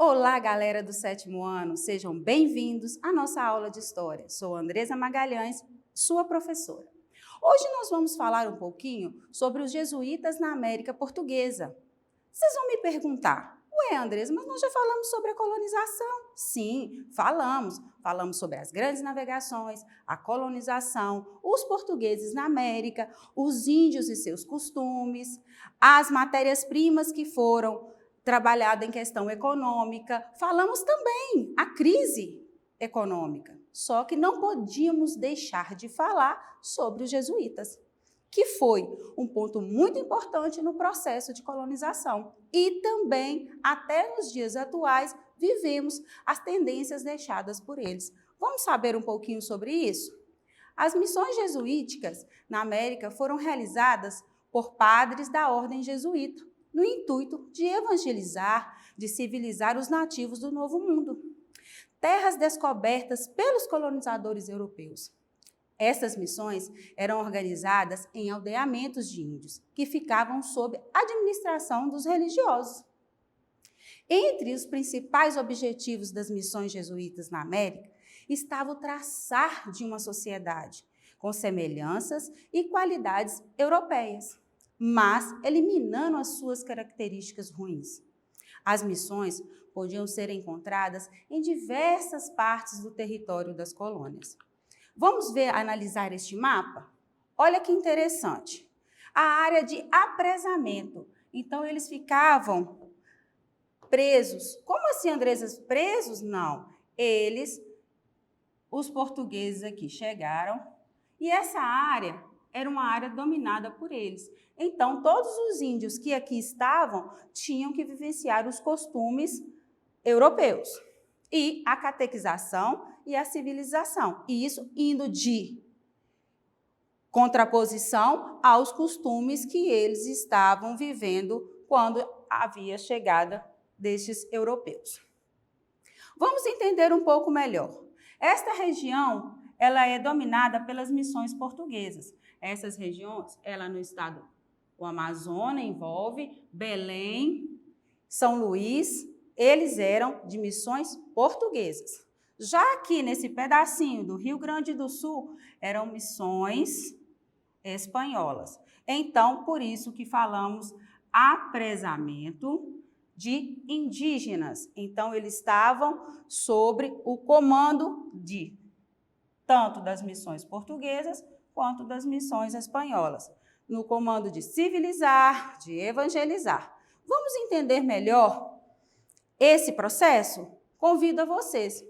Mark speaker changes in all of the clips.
Speaker 1: Olá, galera do 7º ano, sejam bem-vindos à nossa aula de História. Sou Andresa Magalhães, sua professora. Hoje nós vamos falar um pouquinho sobre os jesuítas na América Portuguesa. Vocês vão me perguntar, ué, Andresa, mas nós já falamos sobre a colonização? Sim, falamos. Falamos sobre as grandes navegações, a colonização, os portugueses na América, os índios e seus costumes, as matérias-primas que foram trabalhada em questão econômica, falamos também a crise econômica, só que não podíamos deixar de falar sobre os jesuítas, que foi um ponto muito importante no processo de colonização. E também, até nos dias atuais, vivemos as tendências deixadas por eles. Vamos saber um pouquinho sobre isso? As missões jesuíticas na América foram realizadas por padres da ordem jesuíta, no intuito de evangelizar, de civilizar os nativos do Novo Mundo. Terras descobertas pelos colonizadores europeus. Essas missões eram organizadas em aldeamentos de índios, que ficavam sob administração dos religiosos. Entre os principais objetivos das missões jesuítas na América estava o traçar de uma sociedade com semelhanças e qualidades europeias, mas eliminando as suas características ruins. As missões podiam ser encontradas em diversas partes do território das colônias. Vamos analisar este mapa? Olha que interessante. A área de apresamento. Então, eles ficavam presos. Como assim, Andresa? Presos? Não. Os portugueses aqui chegaram e essa área era uma área dominada por eles. Então, todos os índios que aqui estavam tinham que vivenciar os costumes europeus e a catequização e a civilização. E isso indo de contraposição aos costumes que eles estavam vivendo quando havia chegada destes europeus. Vamos entender um pouco melhor. Esta região, ela é dominada pelas missões portuguesas. Essas regiões, ela no estado, o Amazonas envolve, Belém, São Luís, eles eram de missões portuguesas. Já aqui nesse pedacinho do Rio Grande do Sul, eram missões espanholas. Então, por isso que falamos apresamento de indígenas. Então, eles estavam sobre o comando de tanto das missões portuguesas quanto das missões espanholas, no comando de civilizar, de evangelizar. Vamos entender melhor esse processo? Convido a vocês.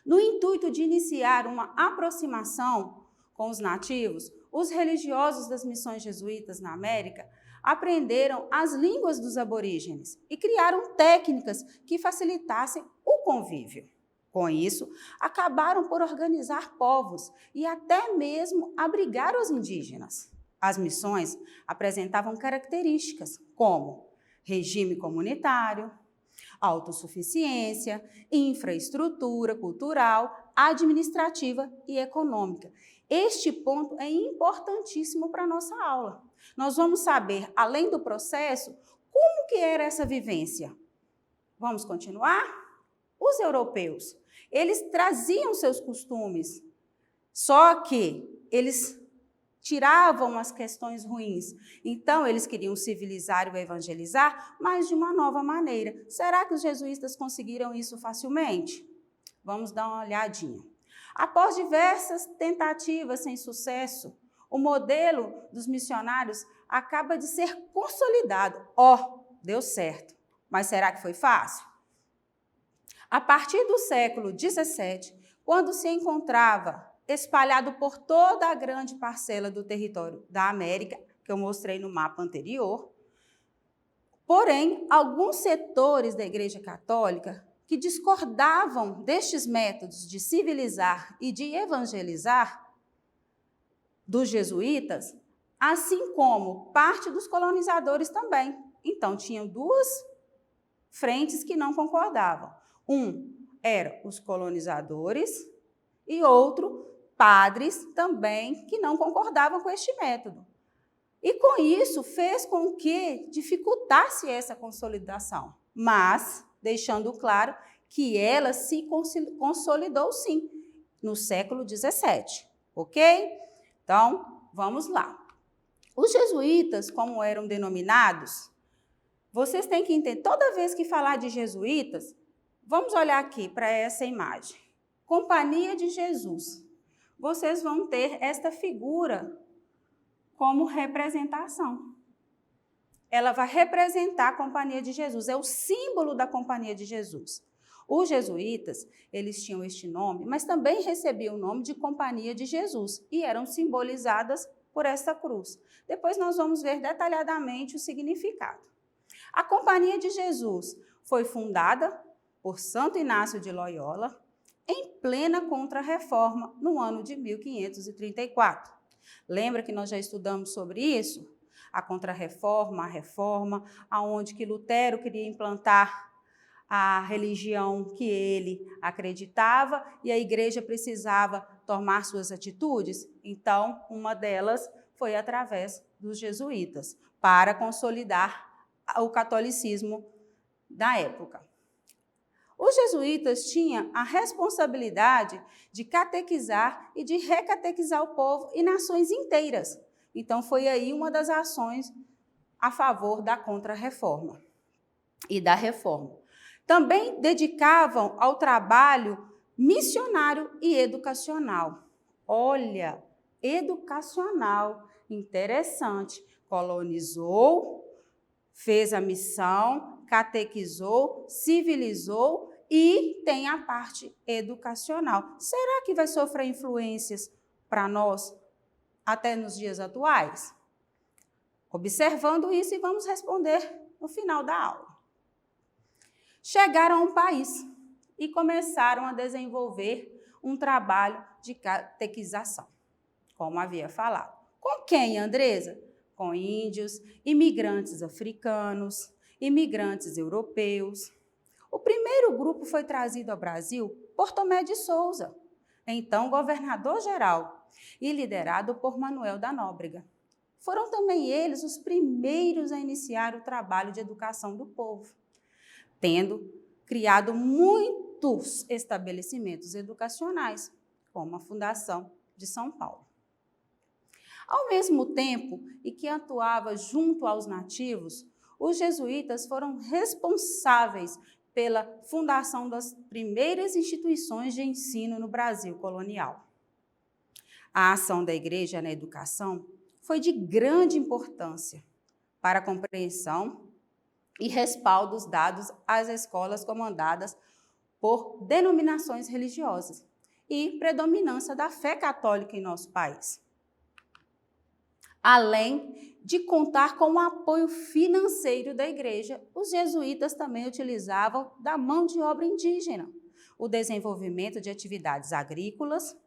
Speaker 1: No intuito de iniciar uma aproximação com os nativos, os religiosos das missões jesuítas na América aprenderam as línguas dos aborígenes e criaram técnicas que facilitassem o convívio. Com isso, acabaram por organizar povos e até mesmo abrigar os indígenas. As missões apresentavam características como regime comunitário, autossuficiência, infraestrutura cultural, administrativa e econômica. Este ponto é importantíssimo para a nossa aula. Nós vamos saber, além do processo, como que era essa vivência. Vamos continuar? Os europeus, eles traziam seus costumes, só que eles tiravam as questões ruins. Então, eles queriam civilizar e evangelizar, mas de uma nova maneira. Será que os jesuítas conseguiram isso facilmente? Vamos dar uma olhadinha. Após diversas tentativas sem sucesso, o modelo dos missionários acaba de ser consolidado. Deu certo. Mas será que foi fácil? A partir do século XVII, quando se encontrava espalhado por toda a grande parcela do território da América, que eu mostrei no mapa anterior, porém, alguns setores da Igreja Católica que discordavam destes métodos de civilizar e de evangelizar dos jesuítas, assim como parte dos colonizadores também. Então, tinham duas frentes que não concordavam. Um eram os colonizadores e outro, padres também, que não concordavam com este método. E com isso fez com que dificultasse essa consolidação. Mas deixando claro que ela se consolidou sim no século XVII, ok? Então, vamos lá. Os jesuítas, como eram denominados, vocês têm que entender, toda vez que falar de jesuítas, vamos olhar aqui para essa imagem. Companhia de Jesus. Vocês vão ter esta figura como representação. Ela vai representar a Companhia de Jesus, é o símbolo da Companhia de Jesus. Os jesuítas, eles tinham este nome, mas também recebiam o nome de Companhia de Jesus e eram simbolizadas por essa cruz. Depois nós vamos ver detalhadamente o significado. A Companhia de Jesus foi fundada por Santo Inácio de Loyola em plena Contra-Reforma, no ano de 1534. Lembra que nós já estudamos sobre isso? A Contra-Reforma, a Reforma, aonde que Lutero queria implantar a religião que ele acreditava e a igreja precisava tomar suas atitudes. Então, uma delas foi através dos jesuítas, para consolidar o catolicismo da época. Os jesuítas tinham a responsabilidade de catequizar e de recatequizar o povo e nações inteiras. Então, foi aí uma das ações a favor da Contra-Reforma e da Reforma. Também dedicavam ao trabalho missionário e educacional. Olha, educacional, interessante. Colonizou, fez a missão, catequizou, civilizou e tem a parte educacional. Será que vai sofrer influências para nós até nos dias atuais? Observando isso, e vamos responder no final da aula. Chegaram a um país e começaram a desenvolver um trabalho de catequização, como havia falado. Com quem, Andresa? Com índios, imigrantes africanos, imigrantes europeus. O primeiro grupo foi trazido ao Brasil por Tomé de Souza, então governador-geral, e liderado por Manuel da Nóbrega. Foram também eles os primeiros a iniciar o trabalho de educação do povo, tendo criado muitos estabelecimentos educacionais, como a Fundação de São Paulo. Ao mesmo tempo em que atuava junto aos nativos, os jesuítas foram responsáveis pela fundação das primeiras instituições de ensino no Brasil colonial. A ação da Igreja na educação foi de grande importância para a compreensão e respaldos dados às escolas comandadas por denominações religiosas e predominância da fé católica em nosso país. Além de contar com o apoio financeiro da igreja, os jesuítas também utilizavam da mão de obra indígena, o desenvolvimento de atividades agrícolas.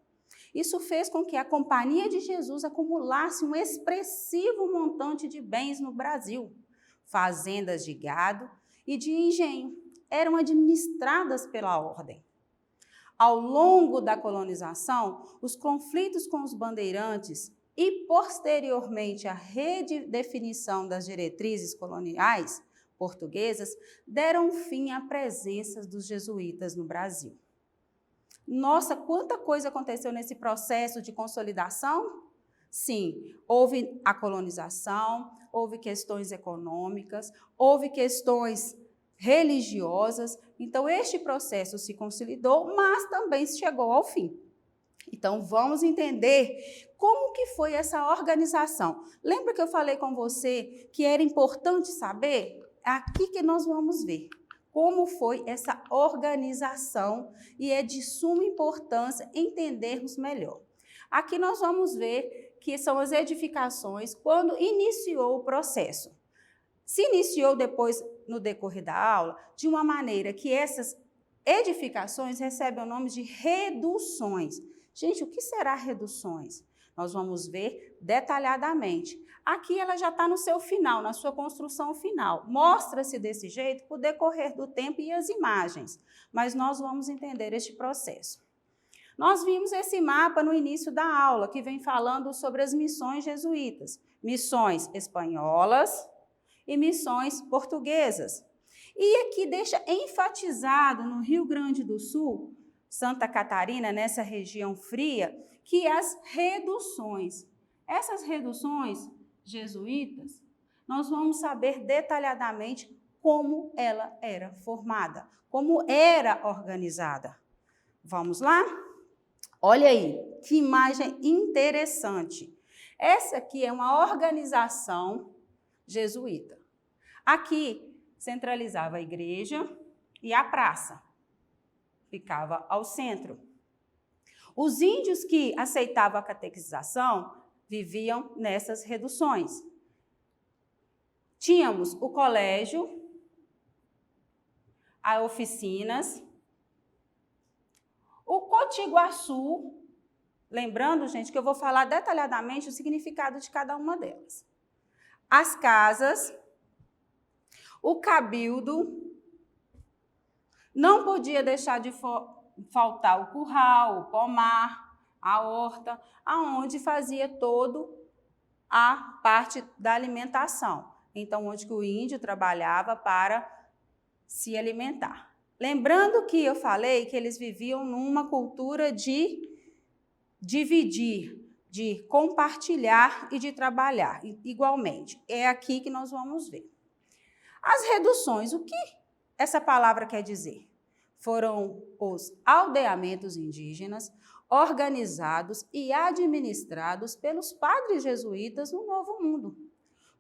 Speaker 1: Isso fez com que a Companhia de Jesus acumulasse um expressivo montante de bens no Brasil. Fazendas de gado e de engenho eram administradas pela ordem. Ao longo da colonização, os conflitos com os bandeirantes e, posteriormente, a redefinição das diretrizes coloniais portuguesas deram fim à presença dos jesuítas no Brasil. Nossa, quanta coisa aconteceu nesse processo de consolidação? Sim, houve a colonização, houve questões econômicas, houve questões religiosas. Então, este processo se consolidou, mas também chegou ao fim. Então, vamos entender como que foi essa organização. Lembra que eu falei com você que era importante saber? É aqui que nós vamos ver como foi essa organização e é de suma importância entendermos melhor. Aqui nós vamos ver que são as edificações quando iniciou o processo. Se iniciou depois, no decorrer da aula, de uma maneira que essas edificações recebem o nome de reduções. Gente, o que será reduções? Nós vamos ver detalhadamente. Aqui ela já está no seu final, na sua construção final. Mostra-se desse jeito por decorrer do tempo e as imagens, mas nós vamos entender este processo. Nós vimos esse mapa no início da aula, que vem falando sobre as missões jesuítas, missões espanholas e missões portuguesas. E aqui deixa enfatizado no Rio Grande do Sul, Santa Catarina, nessa região fria, que as reduções. Essas reduções jesuítas, nós vamos saber detalhadamente como ela era formada, como era organizada. Vamos lá? Olha aí, que imagem interessante. Essa aqui é uma organização jesuíta. Aqui centralizava a igreja e a praça. Ficava ao centro. Os índios que aceitavam a catequização viviam nessas reduções. Tínhamos o colégio, as oficinas, o Cotiguaçu, lembrando, gente, que eu vou falar detalhadamente o significado de cada uma delas. As casas, o cabildo, não podia deixar de faltar o curral, o pomar, a horta, aonde fazia todo a parte da alimentação. Então, onde que o índio trabalhava para se alimentar. Lembrando que eu falei que eles viviam numa cultura de dividir, de compartilhar e de trabalhar igualmente. É aqui que nós vamos ver. As reduções, o que essa palavra quer dizer? Foram os aldeamentos indígenas organizados e administrados pelos padres jesuítas no Novo Mundo,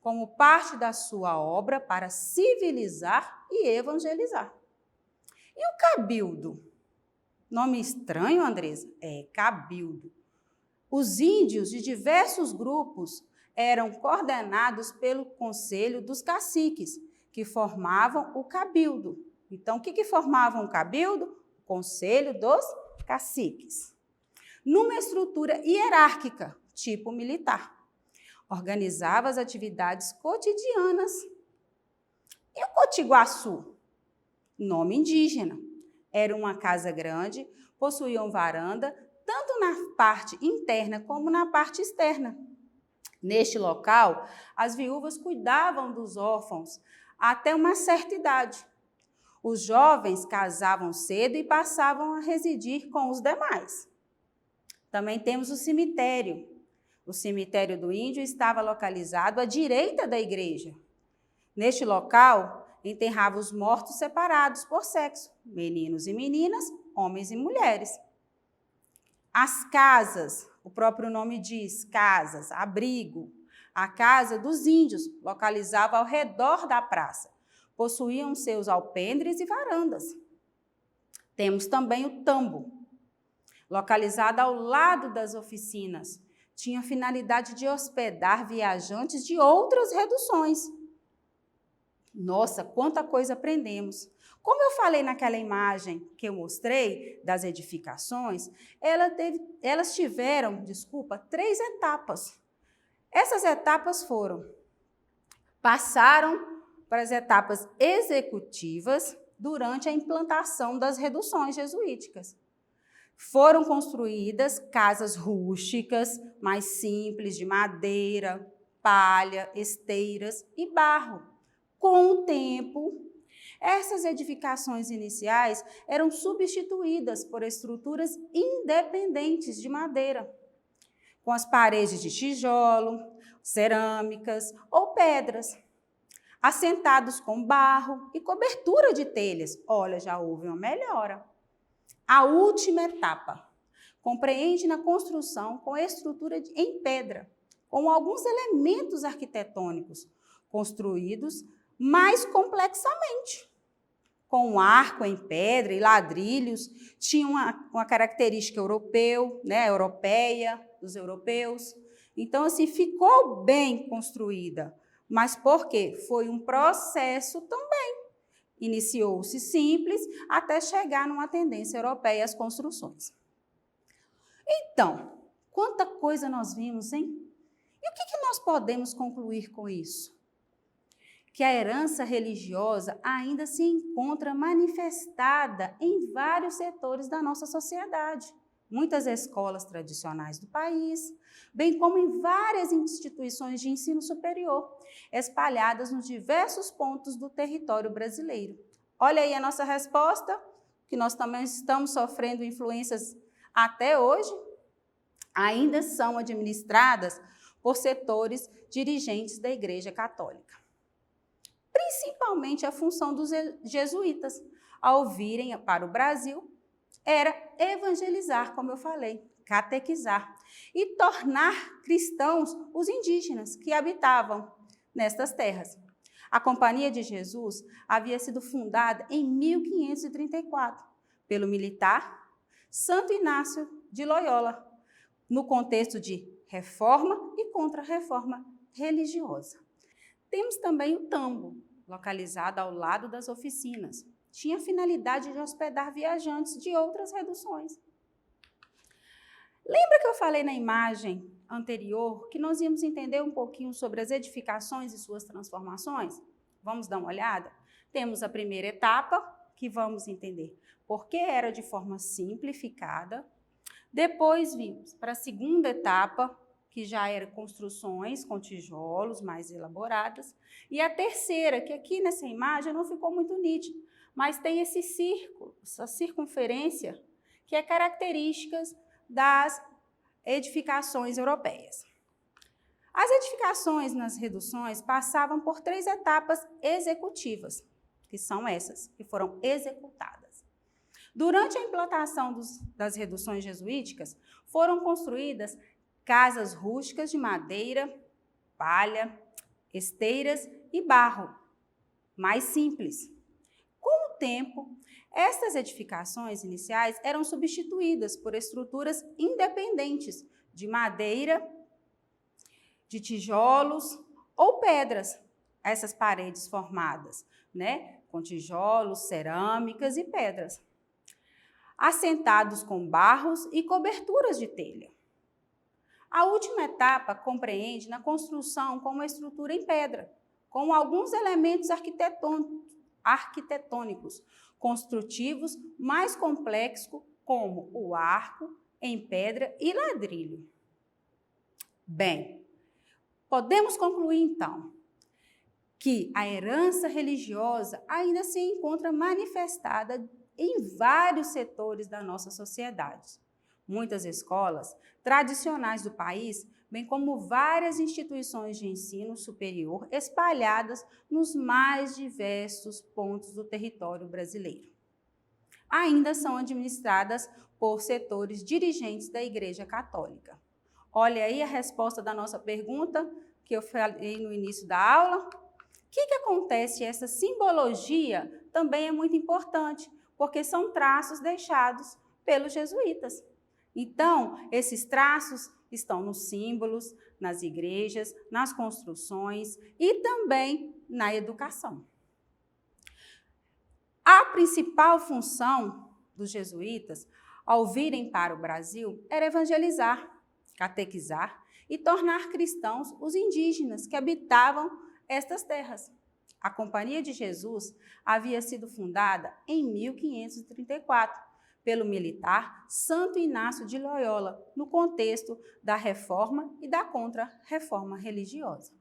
Speaker 1: como parte da sua obra para civilizar e evangelizar. E o cabildo? Nome estranho, Andresa? É, cabildo. Os índios de diversos grupos eram coordenados pelo conselho dos caciques, que formavam o cabildo. Então, o que formavam o cabildo? O conselho dos caciques. Numa estrutura hierárquica, tipo militar. Organizava as atividades cotidianas. E o Cotiguaçu? Nome indígena. Era uma casa grande, possuía varanda, tanto na parte interna como na parte externa. Neste local, as viúvas cuidavam dos órfãos até uma certa idade. Os jovens casavam cedo e passavam a residir com os demais. Também temos o cemitério. O cemitério do índio estava localizado à direita da igreja. Neste local, enterrava os mortos separados por sexo, meninos e meninas, homens e mulheres. As casas, o próprio nome diz, casas, abrigo. A casa dos índios localizava ao redor da praça. Possuíam seus alpendres e varandas. Temos também o tambo, localizado ao lado das oficinas. Tinha a finalidade de hospedar viajantes de outras reduções. Nossa, quanta coisa aprendemos. Como eu falei naquela imagem que eu mostrei das edificações, elas tiveram, 3 etapas. Essas etapas passaram para as etapas executivas durante a implantação das reduções jesuíticas. Foram construídas casas rústicas, mais simples, de madeira, palha, esteiras e barro. Com o tempo, essas edificações iniciais eram substituídas por estruturas independentes de madeira, com as paredes de tijolo, cerâmicas ou pedras, assentados com barro e cobertura de telhas. Olha, já houve uma melhora. A última etapa compreende na construção com estrutura em pedra, com alguns elementos arquitetônicos construídos mais complexamente, com um arco em pedra e ladrilhos, tinha uma característica europeia, dos europeus. Então, assim, ficou bem construída. Mas por quê? Foi um processo também. Iniciou-se simples até chegar numa tendência europeia às construções. Então, quanta coisa nós vimos, hein? E o que nós podemos concluir com isso? Que a herança religiosa ainda se encontra manifestada em vários setores da nossa sociedade, muitas escolas tradicionais do país, bem como em várias instituições de ensino superior, espalhadas nos diversos pontos do território brasileiro. Olha aí a nossa resposta, que nós também estamos sofrendo influências até hoje, ainda são administradas por setores dirigentes da Igreja Católica. Principalmente a função dos jesuítas, ao virem para o Brasil, era evangelizar, como eu falei, catequizar e tornar cristãos os indígenas que habitavam nestas terras. A Companhia de Jesus havia sido fundada em 1534 pelo militar Santo Inácio de Loyola, no contexto de reforma e contra-reforma religiosa. Temos também o tambo, localizado ao lado das oficinas. Tinha a finalidade de hospedar viajantes de outras reduções. Lembra que eu falei na imagem anterior que nós íamos entender um pouquinho sobre as edificações e suas transformações? Vamos dar uma olhada? Temos a primeira etapa, que vamos entender por que era de forma simplificada. Depois vimos para a segunda etapa, que já eram construções com tijolos mais elaboradas. E a terceira, que aqui nessa imagem não ficou muito nítido, mas tem esse círculo, essa circunferência, que é característica das edificações europeias. As edificações nas reduções passavam por 3 etapas executivas, que são essas, que foram executadas. Durante a implantação das reduções jesuíticas, foram construídas casas rústicas de madeira, palha, esteiras e barro, mais simples. Com o tempo, estas edificações iniciais eram substituídas por estruturas independentes de madeira, de tijolos ou pedras, essas paredes formadas, com tijolos, cerâmicas e pedras, assentados com barros e coberturas de telha. A última etapa compreende na construção com uma estrutura em pedra, com alguns elementos arquitetônicos, construtivos mais complexos, como o arco em pedra e ladrilho. Bem, podemos concluir então que a herança religiosa ainda se encontra manifestada em vários setores da nossa sociedade. Muitas escolas tradicionais do país, bem como várias instituições de ensino superior espalhadas nos mais diversos pontos do território brasileiro, ainda são administradas por setores dirigentes da Igreja Católica. Olha aí a resposta da nossa pergunta que eu falei no início da aula. O que acontece? Essa simbologia também é muito importante, porque são traços deixados pelos jesuítas. Então, esses traços estão nos símbolos, nas igrejas, nas construções e também na educação. A principal função dos jesuítas, ao virem para o Brasil, era evangelizar, catequizar e tornar cristãos os indígenas que habitavam estas terras. A Companhia de Jesus havia sido fundada em 1534, pelo militar Santo Inácio de Loyola, no contexto da reforma e da contra-reforma religiosa.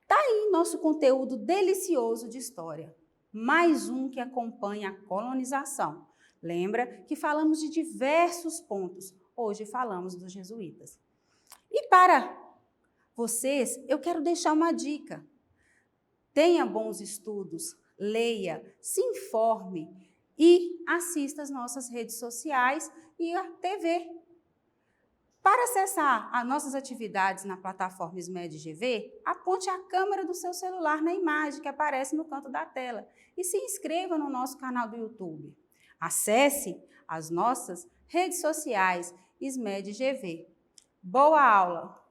Speaker 1: Está aí nosso conteúdo delicioso de história, mais um que acompanha a colonização. Lembra que falamos de diversos pontos, hoje falamos dos jesuítas. E para vocês, eu quero deixar uma dica. Tenha bons estudos, leia, se informe, e assista às nossas redes sociais e à TV. Para acessar as nossas atividades na plataforma SMED GV, aponte a câmera do seu celular na imagem que aparece no canto da tela e se inscreva no nosso canal do YouTube. Acesse as nossas redes sociais SMED GV. Boa aula!